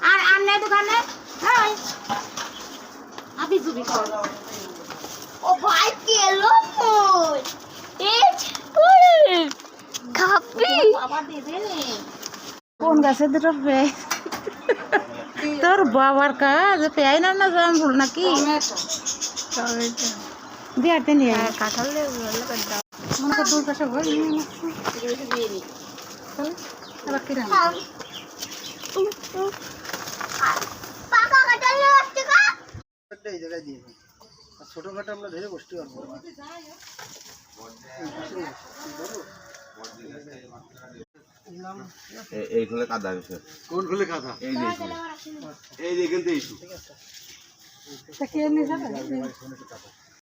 আর আন্নে দোকানে আপনি জুবি ও ভাই কেলো খাবি কোন গাছে দুটো পেয়ে তোর বাবার কাজ পেয়ে না না জাম ভুল নাকি বিয়ারতে নিয়ে কাঁঠাল মনে কর দুই পাশে ভয় এবার কিরা ছোটখাটো আমরা ধরে বসতে পারবো এই খুলে কাদা হয়েছে। কোন খুলে কাঁথা এই যে এই যে এখান থেকে কে নিয়ে যাবে